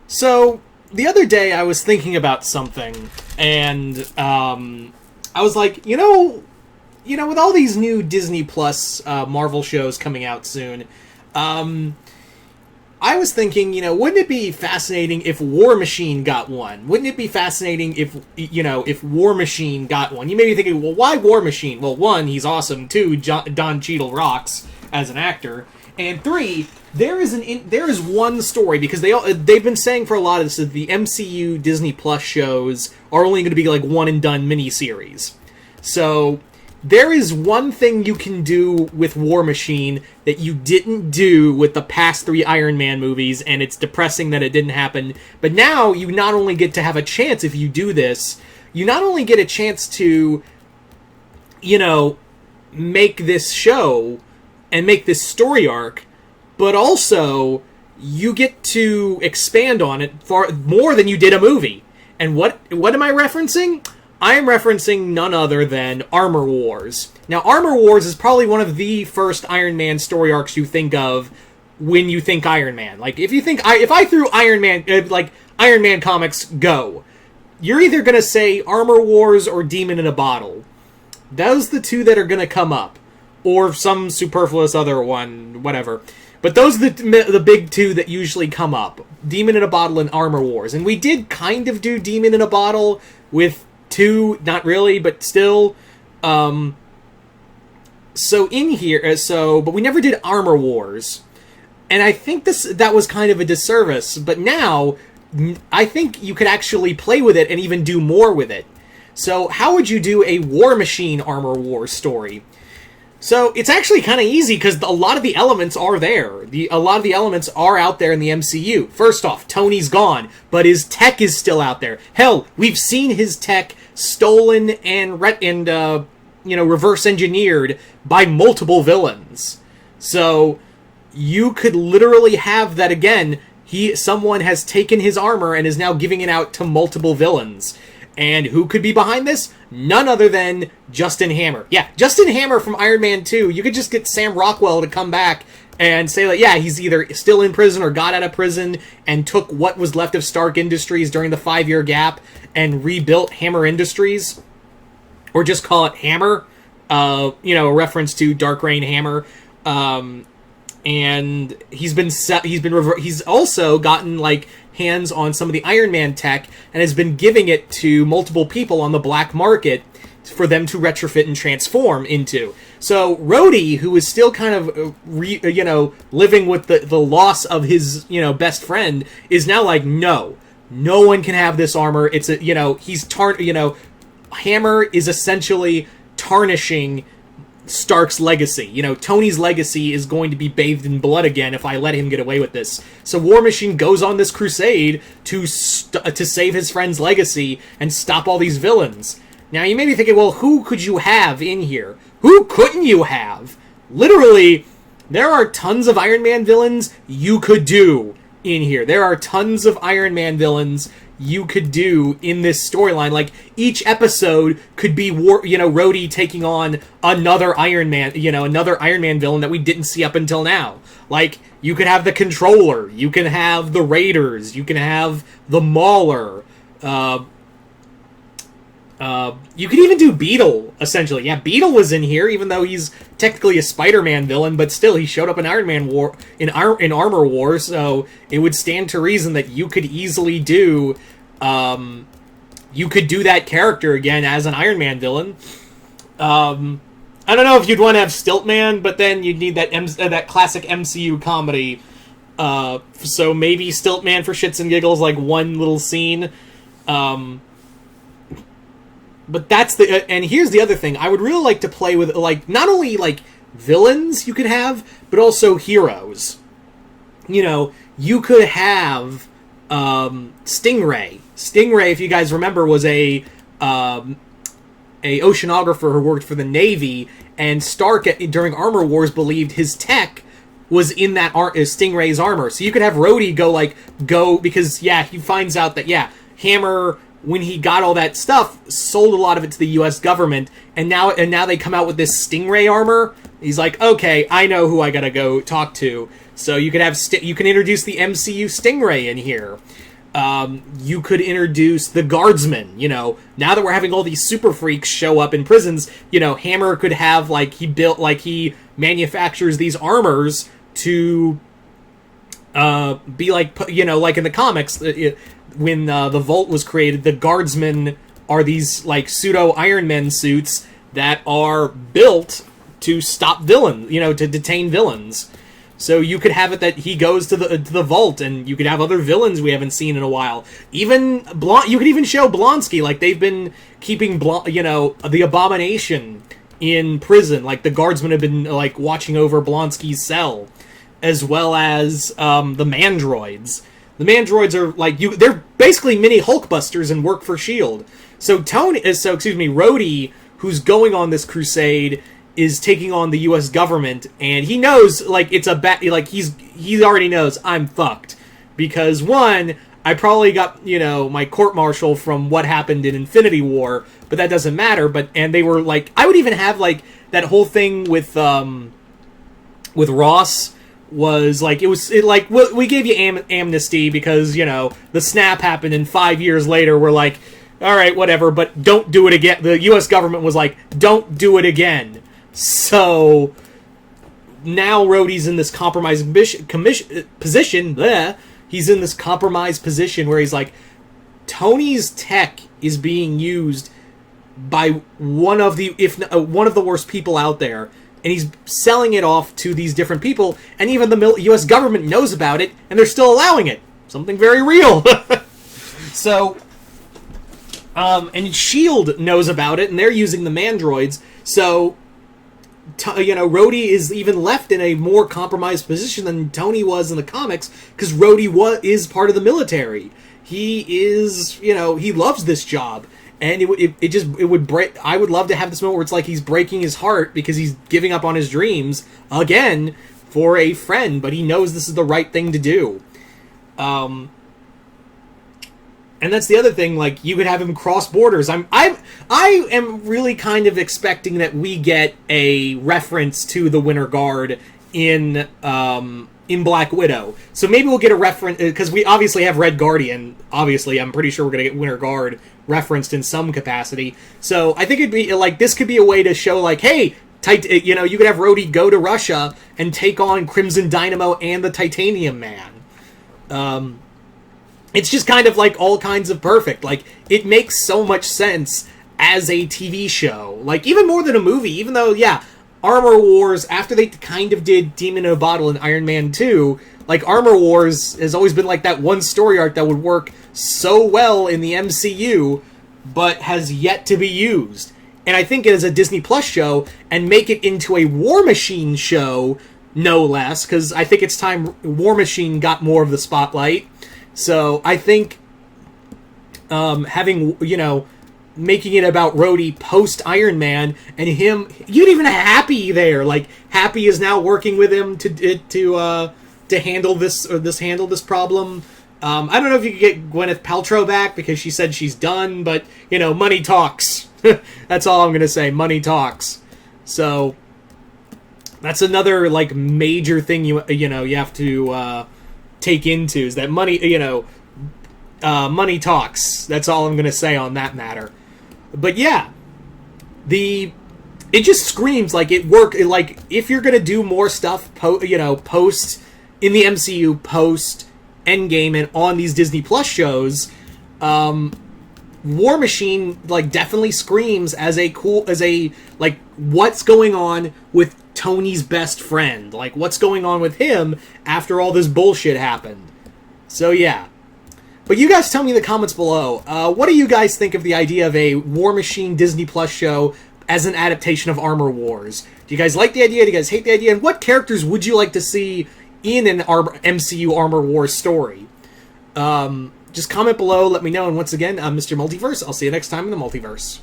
So, the other day I was thinking about something, and I was like, with all these new Disney Plus Marvel shows coming out soon, I was thinking, wouldn't it be fascinating if War Machine got one? Wouldn't it be fascinating if War Machine got one? You may be thinking, well, why War Machine? Well, one, he's awesome. Two, Don Cheadle rocks as an actor. And three, there is one story, because they've been saying for a lot of this that the MCU Disney Plus shows are only going to be like one and done miniseries. So there is one thing you can do with War Machine that you didn't do with the past 3 Iron Man movies, and it's depressing that it didn't happen. But now you not only get to have a chance if you do this, you not only get a chance to, make this show and make this story arc, but also you get to expand on it far more than you did a movie. And what am I referencing? I am referencing none other than Armor Wars. Now, Armor Wars is probably one of the first Iron Man story arcs you think of when you think Iron Man. Like, if I threw Iron Man, Iron Man comics, go, you're either going to say Armor Wars or Demon in a Bottle. Those are the two that are going to come up. Or some superfluous other one, whatever. But those are the big two that usually come up. Demon in a Bottle and Armor Wars. And we did kind of do Demon in a Bottle with 2, not really, but still. So in here, but we never did Armor Wars. And I think that was kind of a disservice. But now, I think you could actually play with it and even do more with it. So how would you do a War Machine Armor Wars story? So it's actually kind of easy, because a lot of the elements are there. A lot of the elements are out there in the MCU. First off, Tony's gone, but his tech is still out there. Hell, we've seen his tech stolen and reverse engineered by multiple villains. So you could literally have that again. Someone has taken his armor and is now giving it out to multiple villains. And who could be behind this? None other than Justin Hammer. Yeah, Justin Hammer from Iron Man 2. You could just get Sam Rockwell to come back and say that, yeah, he's either still in prison or got out of prison and took what was left of Stark Industries during the 5-year gap and rebuilt Hammer Industries. Or just call it Hammer. A reference to Dark Reign Hammer. And he's also gotten, hands on some of the Iron Man tech and has been giving it to multiple people on the black market for them to retrofit and transform into. So Rhodey, who is still kind of living with the loss of his best friend, is now like, no one can have this armor. It's Hammer is essentially tarnishing Stark's legacy. Tony's legacy is going to be bathed in blood again if I let him get away with this. So War Machine goes on this crusade to save his friend's legacy and stop all these villains. Now, you may be thinking, well, who could you have in here? Who couldn't you have? Literally, there are tons of Iron Man villains you could do in here. There are tons of Iron Man villains you could do in this storyline. Like, each episode could be Rhodey taking on another Iron Man villain that we didn't see up until now. Like, you could have the Controller, you can have the Raiders, you can have the Mauler, you could even do Beetle, essentially. Yeah, Beetle was in here, even though he's technically a Spider-Man villain, but still, he showed up in in Armor War, so it would stand to reason that you could easily do, that character again as an Iron Man villain. I don't know if you'd want to have Stiltman, but then you'd need that classic MCU comedy. So maybe Stiltman for shits and giggles, like one little scene. But and here's the other thing. I would really like to play with, not only, villains you could have, but also heroes. You could have, Stingray. Stingray, if you guys remember, was a oceanographer who worked for the Navy, and Stark, during Armor Wars, believed his tech was in that Stingray's armor. So you could have Rhodey go, because, he finds out that, Hammer, when he got all that stuff, sold a lot of it to the U.S. government, and now they come out with this Stingray armor. He's like, okay, I know who I gotta go talk to. So you could have you can introduce the MCU Stingray in here. You could introduce the guardsmen. Now that we're having all these super freaks show up in prisons, Hammer could have he manufactures these armors to be like in the comics. When the Vault was created, the guardsmen are these like pseudo Iron Man suits that are built to stop villains, to detain villains. So you could have it that he goes to the Vault, and you could have other villains we haven't seen in a while. Even you could even show Blonsky, like they've been keeping the Abomination in prison, like the guardsmen have been like watching over Blonsky's cell, as well as the Mandroids. The Mandroids are like they're basically mini Hulkbusters and work for SHIELD. So Rhodey, who's going on this crusade, is taking on the U.S. government, and he knows, like, it's a he already knows I'm fucked. Because, one, I probably got, my court-martial from what happened in Infinity War, but that doesn't matter, and they were, like, I would even have, like, that whole thing with Ross was, like, we gave you amnesty because, the snap happened, and 5 years later, we're like, alright, whatever, but don't do it again. The U.S. government was like, don't do it again. So now Rhodey's in this compromised position. He's in this compromised position where he's like, Tony's tech is being used by one of the worst people out there, and he's selling it off to these different people, and even the U.S. government knows about it, and they're still allowing it. Something very real. So, and SHIELD knows about it, and they're using the Mandroids. So, Rhodey is even left in a more compromised position than Tony was in the comics, because Rhodey is part of the military. He is, he loves this job, and it would break. I would love to have this moment where it's like he's breaking his heart because he's giving up on his dreams again for a friend, but he knows this is the right thing to do. And that's the other thing, like, you could have him cross borders. I am really kind of expecting that we get a reference to the Winter Guard in Black Widow. So maybe we'll get a reference, because we obviously have Red Guardian. Obviously, I'm pretty sure we're going to get Winter Guard referenced in some capacity. So I think it'd be, like, this could be a way to show, like, hey, you could have Rhodey go to Russia and take on Crimson Dynamo and the Titanium Man. It's just kind of like all kinds of perfect. Like, it makes so much sense as a TV show. Like, even more than a movie, even though, yeah, Armor Wars, after they kind of did Demon in a Bottle and Iron Man 2, like, Armor Wars has always been like that one story arc that would work so well in the MCU, but has yet to be used. And I think it is a Disney Plus show, and make it into a War Machine show, no less, because I think it's time War Machine got more of the spotlight. So I think having, making it about Rhodey post Iron Man and him, you'd even have Happy there. Like, Happy is now working with him to handle this problem. I don't know if you could get Gwyneth Paltrow back because she said she's done, but money talks. That's all I'm gonna say. Money talks. So that's another like major thing you have to take into, is that money, money talks. That's all I'm going to say on that matter. But yeah, it just screams like it worked. Like, if you're going to do more stuff, post in the MCU, post Endgame, and on these Disney Plus shows, War Machine like definitely screams as like what's going on with Tony's best friend, like what's going on with him after all this bullshit happened. So yeah, but you guys tell me in the comments below, what do you guys think of the idea of a War Machine Disney Plus show as an adaptation of Armor Wars? Do you guys like the idea? Do you guys hate the idea? And what characters would you like to see in an MCU Armor Wars story? Just comment below, let me know. And once again, I'm Mr. Multiverse. I'll see you next time in the Multiverse.